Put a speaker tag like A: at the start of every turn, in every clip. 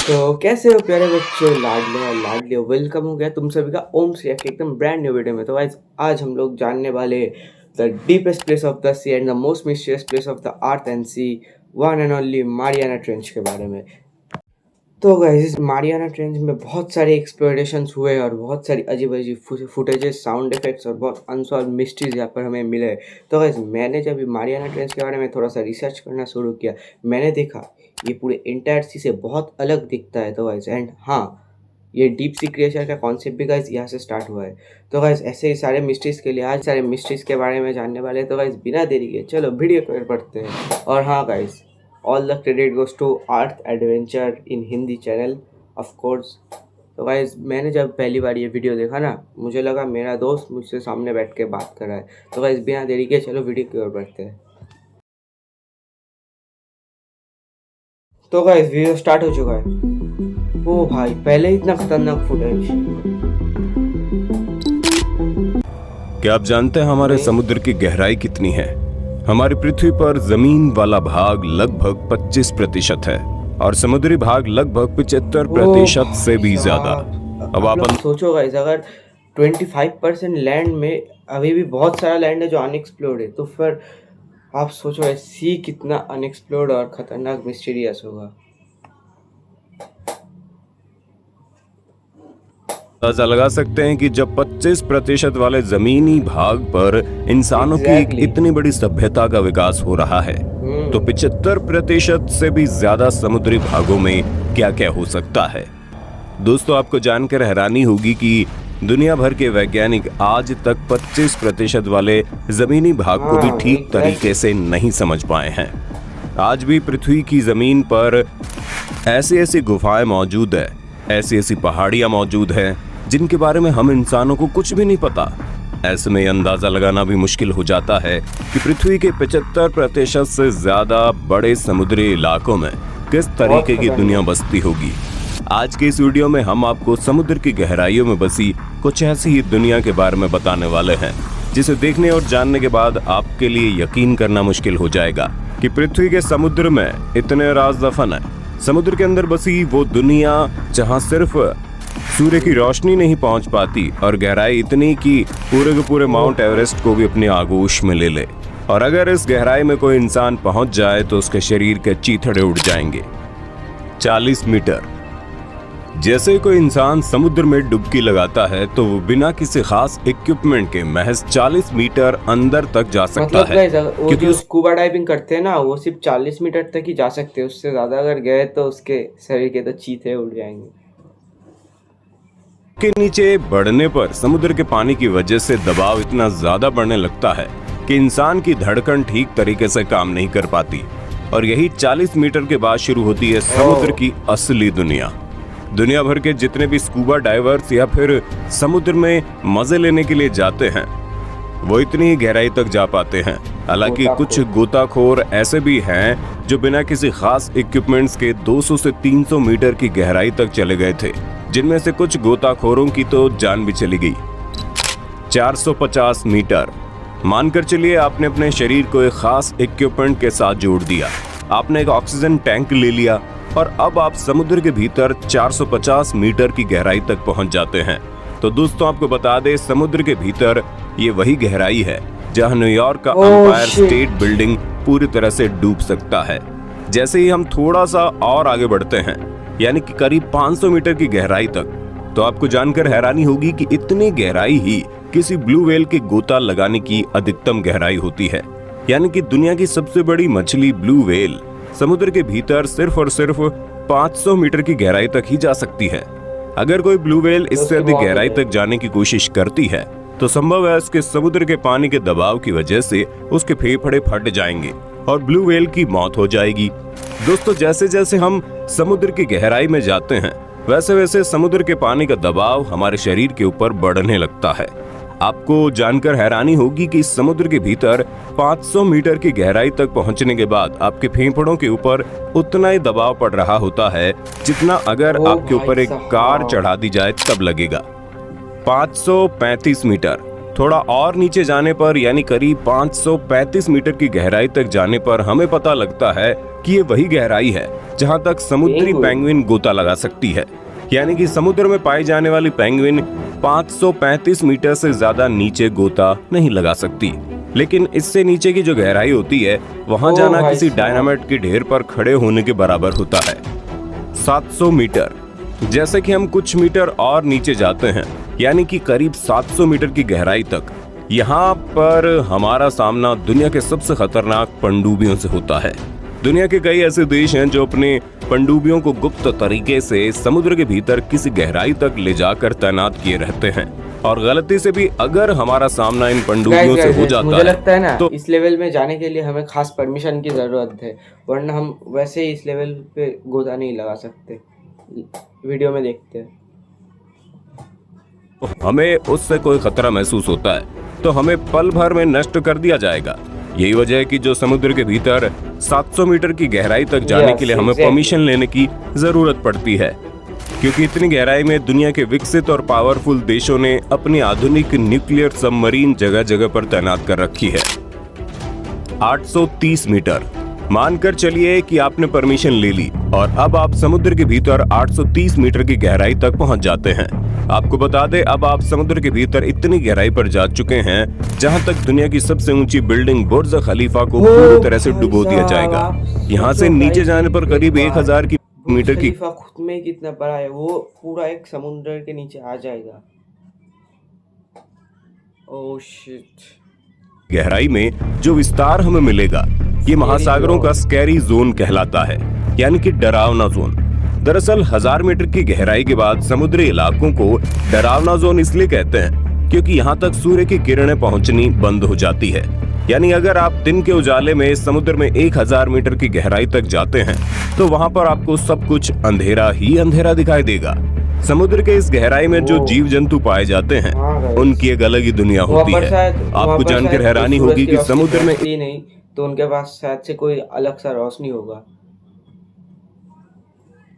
A: तो कैसे हो प्यारे बच्चों, लाडले और लाडली, वेलकम हो गया तुम सभी का ओम श्री के एकदम ब्रांड न्यू वीडियो में। तो आज हम लोग जानने वाले the deepest place of the sea and the most mysterious place of the earth and sea, one and only Mariana trench के बारे में। तो गाइस, इस मारियाना ट्रेंच में बहुत सारे एक्सप्लोरेशंस हुए और बहुत सारी अजीब अजीब फुटेजेस, साउंड इफेक्ट्स और बहुत अनसॉल्व मिस्ट्रीज यहाँ पर हमें मिले। तो गाइस, मैंने जब मारियाना ट्रेंच के बारे में थोड़ा सा रिसर्च करना शुरू किया, मैंने देखा ये पूरे इंटायर सी से बहुत अलग दिखता है। तो गाइस, एंड हाँ, ये डीप सी क्रिएचर का कॉन्सेप्ट भी गाइस यहाँ से स्टार्ट हुआ है। तो गाइस, ऐसे ही सारे मिस्ट्रीज के लिए आज सारे मिस्ट्रीज के बारे में जानने वाले हैं। तो गाइस, बिना देरी के चलो वीडियो पर पढ़ते हैं। और हाँ guys, all the credit goes to Earth Adventure in Hindi channel of course. तो गाइस, मैंने जब पहली बार ये वीडियो देखा ना, मुझे लगा मेरा दोस्त मुझसे सामने बैठ के बात कर रहा है। तो गाइस, बिना देरी के चलो वीडियो की ओर बढ़ते हैं। तो गाइस, वीडियो स्टार्ट हो चुका है। ओ भाई, पहले ही इतना खतरनाक फुटेज।
B: क्या आप जानते हैं हमारे समुद्र की गहराई कितनी है? हमारी पृथ्वी पर जमीन वाला भाग लगभग 25% है और समुद्री भाग लगभग 75% से भी ज्यादा। अब आप
A: सोचो गाइस, अगर 25% लैंड में अभी भी बहुत सारा लैंड है जो अनएक्सप्लोर्ड है, तो फिर आप सोचो सी कितना अनएक्सप्लोर्ड और खतरनाक मिस्टीरियस होगा।
B: अंदाजा लगा सकते हैं कि जब 25% वाले जमीनी भाग पर इंसानों की एक इतनी बड़ी सभ्यता का विकास हो रहा है, तो 75% से भी ज्यादा समुद्री भागों में क्या क्या हो सकता है। दोस्तों, आपको जानकर हैरानी होगी कि दुनिया भर के वैज्ञानिक आज तक 25% वाले जमीनी भाग को भी ठीक तरीके से नहीं समझ पाए हैं। आज भी पृथ्वी की जमीन पर ऐसी ऐसी गुफाएं मौजूद है, ऐसी ऐसी पहाड़ियां मौजूद हैं जिनके बारे में हम इंसानों को कुछ भी नहीं पता। ऐसे में अंदाजा लगाना भी मुश्किल हो जाता है कि पृथ्वी के 75% से ज्यादा बड़े समुद्री इलाकों में किस तरीके की दुनिया बसती होगी। आज के इस वीडियो में हम आपको समुद्र की गहराइयों में बसी कुछ ऐसी ही दुनिया के बारे में बताने वाले हैं, जिसे देखने और जानने के बाद आपके लिए यकीन करना मुश्किल हो जाएगा कि पृथ्वी के समुद्र में इतने राज दफन है। समुद्र के अंदर बसी वो दुनिया जहां सिर्फ सूर्य की रोशनी नहीं पहुंच पाती और गहराई इतनी कि पूरे के पूरे माउंट एवरेस्ट को भी अपनी आगोश में ले ले। और अगर इस गहराई में कोई इंसान पहुंच जाए तो उसके शरीर के चीथड़े उड़ जाएंगे। 40 मीटर। जैसे ही कोई इंसान समुद्र में डुबकी लगाता है तो वो बिना किसी खास इक्विपमेंट के महज 40 मीटर अंदर तक जा सकता है।
A: क्योंकि वो स्कूबा डाइविंग करते हैं ना, वो सिर्फ 40 मीटर तक ही जा सकते हैं। उससे ज्यादा अगर गए तो उसके शरीर के तो चीथे उड़ जाएंगे।
B: के नीचे बढ़ने पर समुद्र के पानी की वजह से दबाव इतना ज्यादा बढ़ने लगता है कि इंसान की धड़कन ठीक तरीके से काम नहीं कर पाती। और यही 40 मीटर के बाद शुरू होती है समुद्र की असली दुनिया। दुनिया भर के जितने भी स्कूबा डाइवर्स या फिर समुद्र में मजे लेने के लिए जाते हैं, वो इतनी ही गहराई तक जा पाते हैं। हालांकि कुछ गोताखोर ऐसे भी हैं जो बिना किसी खास इक्विपमेंट्स के 200 से 300 मीटर की गहराई तक चले गए थे, जिनमें से कुछ गोताखोरों की तो जान भी चली गई। 450 मीटर। मानकर चलिए आपने अपने शरीर को एक खास इक्विपमेंट के साथ जोड़ दिया, आपने एक ऑक्सीजन टैंक ले लिया और अब आप समुद्र के भीतर 450 मीटर की गहराई तक पहुंच जाते हैं। तो दोस्तों, आपको बता दें, समुद्र के भीतर ये वही गहराई है जहां न्यूयॉर्क का एम्पायर स्टेट बिल्डिंग पूरी तरह से डूब सकता है। जैसे ही हम थोड़ा सा और आगे बढ़ते हैं, यानी कि करीब 500 मीटर की गहराई तक, तो आपको जानकर हैरानी होगी कि इतनी गहराई ही किसी ब्लू व्हेल के गोता लगाने की अधिकतम गहराई होती है। यानी कि दुनिया की सबसे बड़ी मछली ब्लू व्हेल समुद्र के भीतर सिर्फ और सिर्फ 500 मीटर की गहराई तक ही जा सकती है। अगर कोई ब्लू व्हेल इससे अधिक गहराई तक जाने की कोशिश करती है तो संभव है उसके समुद्र के पानी के दबाव की वजह से उसके फेफड़े फट जाएंगे और ब्लू व्हेल की मौत हो जाएगी। दोस्तों, जैसे जैसे हम समुद्र की गहराई में जाते हैं, वैसे वैसे समुद्र के पानी का दबाव हमारे शरीर के ऊपर बढ़ने लगता है। आपको जानकर हैरानी होगी कि समुद्र के भीतर 500 मीटर की गहराई तक पहुंचने के बाद आपके फेफड़ों के ऊपर उतना ही दबाव पड़ रहा होता है जितना अगर आपके ऊपर एक कार चढ़ा दी जाए तब लगेगा। 535 मीटर। थोड़ा और नीचे जाने पर, यानी करीब 535 मीटर की गहराई तक जाने पर हमें पता लगता है कि ये वही गहराई है जहां तक समुद्री पेंगुइन गोता लगा सकती है। यानी कि समुद्र में पाई जाने वाली पेंगुइन 535 मीटर से ज्यादा नीचे गोता नहीं लगा सकती। लेकिन इससे नीचे की जो गहराई होती है वहां जाना किसी डायनामाइट के ढेर पर खड़े होने के बराबर होता है। 700 मीटर। जैसे कि हम कुछ मीटर और नीचे जाते हैं, यानी कि करीब 700 मीटर की गहराई तक, यहाँ पर हमारा सामना दुनिया के सबसे खतरनाक पनडुब्बियों से होता है। दुनिया के कई ऐसे देश हैं जो अपने पनडुब्बियों को गुप्त तरीके से समुद्र के भीतर किसी गहराई तक ले जाकर तैनात किए रहते हैं, और गलती से भी अगर हमारा सामना इन पनडुब्बियों से हो जाता
A: मुझे लगता है ना
B: तो
A: इस लेवल में जाने के लिए हमें खास परमिशन की जरूरत है, वरना हम वैसे ही इस लेवल पे गोता नहीं लगा सकते। वीडियो में देखते हैं,
B: हमें उससे कोई खतरा महसूस होता है तो हमें पल भर में नष्ट कर दिया जाएगा। यही वजह है कि जो समुद्र के भीतर 700 मीटर की गहराई तक जाने के लिए हमें परमिशन लेने की जरूरत पड़ती है, क्योंकि इतनी गहराई में दुनिया के विकसित और पावरफुल देशों ने अपनी आधुनिक न्यूक्लियर सबमरीन जगह जगह पर तैनात कर रखी है। 830 मीटर। मानकर चलिए कि आपने परमिशन ले ली और अब आप समुद्र के भीतर 830 मीटर की गहराई तक पहुंच जाते हैं। आपको बता दें, अब आप समुद्र के भीतर इतनी गहराई पर जा चुके हैं जहां तक दुनिया की सबसे ऊंची बिल्डिंग बुर्ज खलीफा को पूरी तरह से डुबो दिया जाएगा। यहां से नीचे जाने पर करीब 1000 मीटर की
A: खुद में कितना बड़ा है, वो पूरा एक समुद्र के नीचे आ जाएगा। Oh shit.
B: गहराई में जो विस्तार हमें मिलेगा ये महासागरों का स्कैरी जोन कहलाता है, यानी कि डरावना जोन। दरअसल 1000 मीटर की गहराई के बाद समुद्री इलाकों को डरावना जोन इसलिए कहते हैं क्योंकि यहाँ तक सूर्य की किरणें पहुंचनी बंद हो जाती है। यानी अगर आप दिन के उजाले में समुद्र में 1000 मीटर की गहराई तक जाते हैं तो वहाँ पर आपको सब कुछ अंधेरा ही अंधेरा दिखाई देगा। समुद्र के इस गहराई में जो जीव जंतु पाए जाते हैं उनकी एक अलग ही दुनिया होती है। आपको जानकर हैरानी होगी कि समुद्र में
A: नहीं तो उनके पास शायद से कोई अलग सा रोशनी होगा।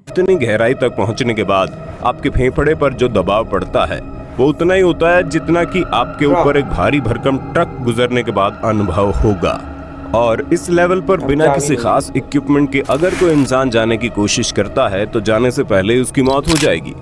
B: इतनी गहराई तक पहुंचने के बाद आपके फेफड़े पर जो दबाव पड़ता है वो उतना ही होता है जितना कि आपके ऊपर एक भारी भरकम ट्रक गुजरने के बाद अनुभव होगा। और इस लेवल पर बिना किसी खास इक्विपमेंट के अगर कोई इंसान जाने की कोशिश करता है तो जाने से पहले उसकी मौत हो जाएगी।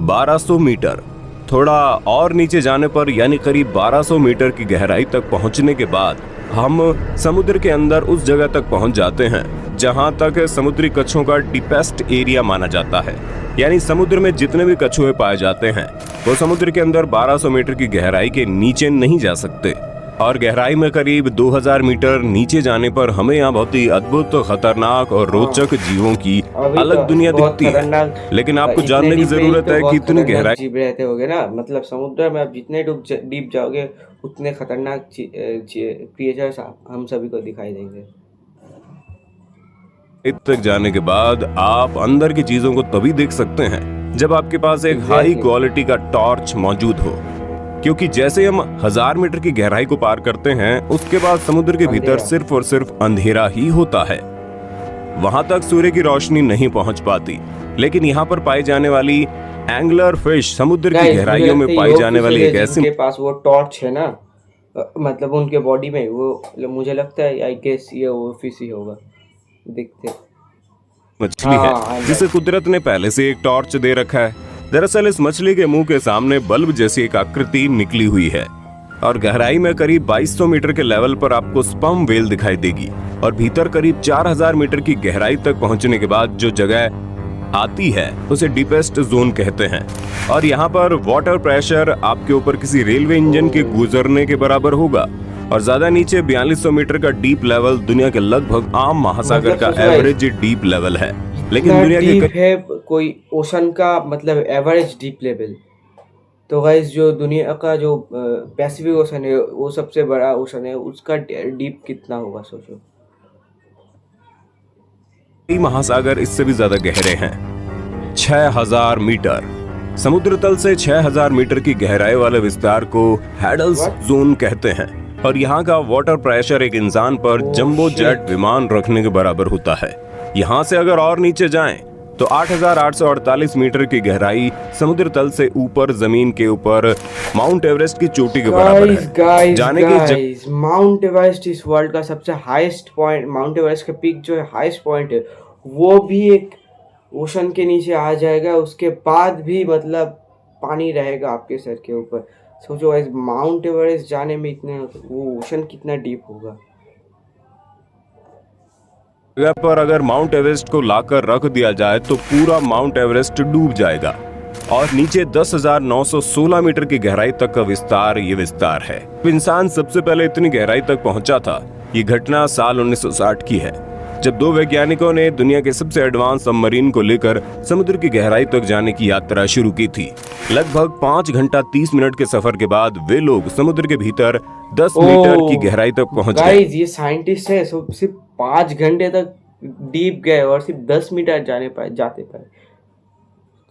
B: 1200 मीटर। थोड़ा और नीचे जाने पर यानी करीब 1200 मीटर की गहराई तक पहुंचने के बाद हम समुद्र के अंदर उस जगह तक पहुंच जाते हैं जहां तक समुद्री कछुओं का डीपेस्ट एरिया माना जाता है। यानी समुद्र में जितने भी कछुए पाए जाते हैं वो समुद्र के अंदर 1200 मीटर की गहराई के नीचे नहीं जा सकते। और गहराई में करीब 2000 मीटर नीचे जाने पर हमें यहाँ बहुत ही अद्भुत, खतरनाक और रोचक जीवों की अलग दुनिया दिखती है। लेकिन आपको जानने की जरूरत है कि इतनी गहराई
A: जीव रहते होगे ना, मतलब समुद्र में आप जितने डीप जाओगे उतने खतरनाक क्रिएचर्स हम सभी को दिखाई देंगे।
B: तक जाने के बाद आप अंदर की चीजों को तभी देख सकते हैं जब आपके पास एक हाई क्वालिटी का टॉर्च मौजूद हो, क्योंकि जैसे हम 1000 मीटर की गहराई को पार करते हैं उसके बाद समुद्र के भीतर सिर्फ और सिर्फ अंधेरा ही होता है। वहां तक सूर्य की रोशनी नहीं पहुंच पाती। लेकिन यहाँ पर पाई जाने वाली एंगलर फिश समुद्र की गहराइयों में पाई जाने वाली एक ऐसी,
A: उनके पास वो टॉर्च है ना, मतलब उनके बॉडी में वो, मुझे लगता है आई गेस ये वो फिश ही होगा। देखते
B: मछली है जिसे कुदरत ने पहले से एक टॉर्च दे रखा है। दरअसल इस मछली के मुंह के सामने बल्ब जैसी एक आकृति निकली हुई है और गहराई में करीब 2200 मीटर के लेवल पर आपको स्पर्म वेल दिखाई देगी। और भीतर करीब 4000 मीटर की गहराई तक पहुंचने के बाद जो जगह आती है उसे डीपेस्ट जोन कहते हैं। और यहाँ पर वाटर प्रेशर आपके ऊपर किसी रेलवे इंजन के गुजरने के बराबर होगा। और ज्यादा नीचे 4200 मीटर का डीप लेवल दुनिया के लगभग आम महासागर का एवरेज डीप लेवल है। लेकिन दुनिया के
A: है कोई ओशन का मतलब एवरेज डीप लेवल। तो गाइस जो दुनिया का जो पैसिफिक ओशन है वो सबसे बड़ा ओशन है, उसका डीप कितना होगा सोचो।
B: महासागर इससे भी ज्यादा गहरे हैं। 6000 मीटर। समुद्र तल से 6000 मीटर की गहराई वाले विस्तार को हैडल्स जोन कहते हैं। और यहाँ का वाटर प्रेशर एक इंसान पर जंबो जेट विमान रखने के बराबर होता है। यहाँ से अगर और नीचे जाएं तो 8848 मीटर की गहराई समुद्र तल से ऊपर जमीन के ऊपर माउंट एवरेस्ट की चोटी के बराबर है। जाने की
A: गाइस माउंट एवरेस्ट इस वर्ल्ड का सबसे हाईएस्ट पॉइंट, माउंट एवरेस्ट का पीक जो है हाईएस्ट पॉइंट है, वो भी एक ओशन के नीचे आ जाएगा, उसके बाद भी मतलब पानी रहेगा आपके सर के ऊपर। सोचो गाइस माउंट एवरेस्ट जाने में इतने, वो ओशन कितना डीप होगा।
B: जगह पर अगर माउंट एवरेस्ट को लाकर रख दिया जाए तो पूरा माउंट एवरेस्ट डूब जाएगा और नीचे 10,916 मीटर की गहराई तक का विस्तार ये विस्तार है। इंसान सबसे पहले इतनी गहराई तक पहुंचा था, ये घटना साल 1960 की है, जब दो वैज्ञानिकों ने दुनिया के सबसे एडवांस सबमरीन को लेकर समुद्र की गहराई तक जाने की यात्रा शुरू की थी। लगभग 5 घंटा 30 मिनट के सफर के बाद वे लोग समुद्र के भीतर 10 मीटर की गहराई तक पहुंच गए।
A: गाइस ये साइंटिस्ट है, सिर्फ 5 घंटे तक डीप गए और सिर्फ 10 मीटर जाते पाए।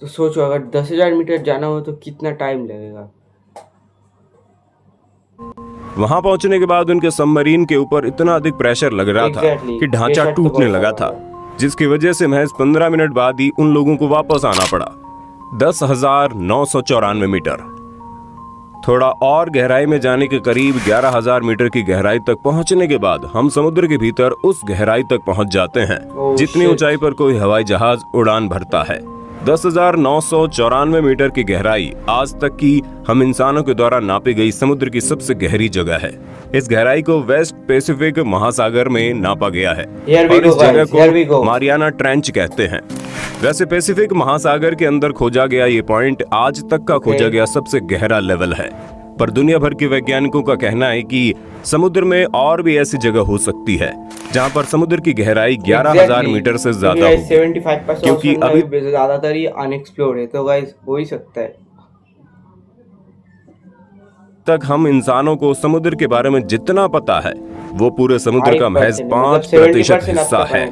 A: तो सोचो अगर 10,000 मीटर जाना हो तो कितना टाइम लगेगा।
B: वहां पहुंचने के बाद उनके सबमरीन के ऊपर इतना अधिक प्रेशर लग रहा था कि ढांचा टूटने लगा था, जिसकी वजह से महज 15 मिनट बाद ही उन लोगों को वापस आना पड़ा। 10,994 मीटर। थोड़ा और गहराई में जाने के करीब 11,000 मीटर की गहराई तक पहुंचने के बाद हम समुद्र के भीतर उस गहराई तक पहुंच जाते हैं जितनी ऊंचाई पर कोई हवाई जहाज उड़ान भरता है। 10,994 मीटर की गहराई आज तक की हम इंसानों के द्वारा नापी गई समुद्र की सबसे गहरी जगह है। इस गहराई को वेस्ट पैसिफिक महासागर में नापा गया है और इस जगह को मारियाना ट्रेंच कहते हैं। वैसे पैसिफिक महासागर के अंदर खोजा गया ये पॉइंट आज तक का खोजा गया सबसे गहरा लेवल है, पर दुनिया भर के वैज्ञानिकों का कहना है कि समुद्र में और भी ऐसी जगह हो सकती है जहां पर समुद्र की गहराई 11,000 मीटर से ज्यादा होगी,
A: 75%
B: क्योंकि अभी
A: ज्यादातर ये अनएक्सप्लोर्ड है। तो गाइस हो ही सकता है।
B: तक हम इंसानों को समुद्र के बारे में जितना पता है वो पूरे समुद्र का महज 5% हिस्सा है।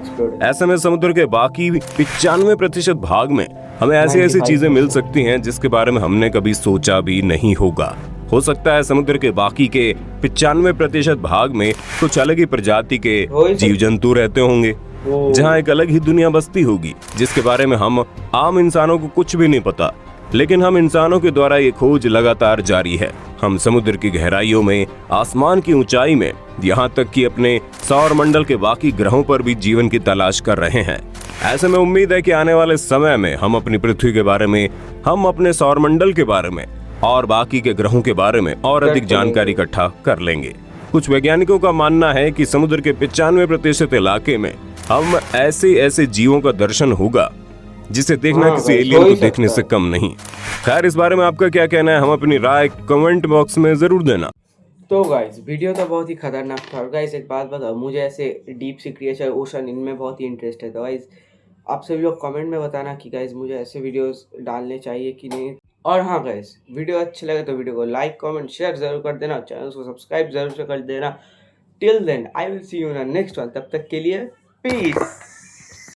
B: ऐसे में समुद्र के बाकी 95% भाग में हमें ऐसी ऐसी चीजें मिल सकती हैं जिसके बारे में हमने कभी सोचा भी नहीं होगा। हो सकता है समुद्र के बाकी के 95% भाग में कुछ अलग ही प्रजाति के जीव जंतु रहते होंगे, जहाँ एक अलग ही दुनिया बसती होगी जिसके बारे में हम आम इंसानों को कुछ भी नहीं पता। लेकिन हम इंसानों के द्वारा ये खोज लगातार जारी है। हम समुद्र की गहराइयों में, आसमान की ऊंचाई में, यहाँ तक कि अपने सौर मंडल के बाकी ग्रहों पर भी जीवन की तलाश कर रहे हैं। ऐसे में उम्मीद है कि आने वाले समय में हम अपनी पृथ्वी के बारे में, हम अपने सौर मंडल के बारे में और बाकी के ग्रहों के बारे में और अधिक जानकारी इकट्ठा कर लेंगे। कुछ वैज्ञानिकों का मानना है कि समुद्र के 95% इलाके में हम ऐसे जीवों का दर्शन होगा जिसे देखना किसी एलियन को देखने से कम नहीं। खैर, इस बारे में आपका क्या कहना है, हम अपनी राय कमेंट बॉक्स में जरूर देना।
A: तो गाइस वीडियो तो बहुत ही खतरनाक था। और गाइस एक बात बताओ, मुझे ऐसे डीप सी क्रिएचर, ओशन, इनमें बहुत ही इंटरेस्ट है। तो गाइस आप सभी लोग कमेंट में बताना कि गाइस मुझे ऐसे वीडियोस डालने चाहिए कि नहीं। और हाँ गाइस, वीडियो अच्छे लगे तो वीडियो को लाइक, कमेंट, शेयर जरूर कर देना, चैनल को सब्सक्राइब जरूर से कर देना। Till then I will see you in next one. तब तक के लिए पीस।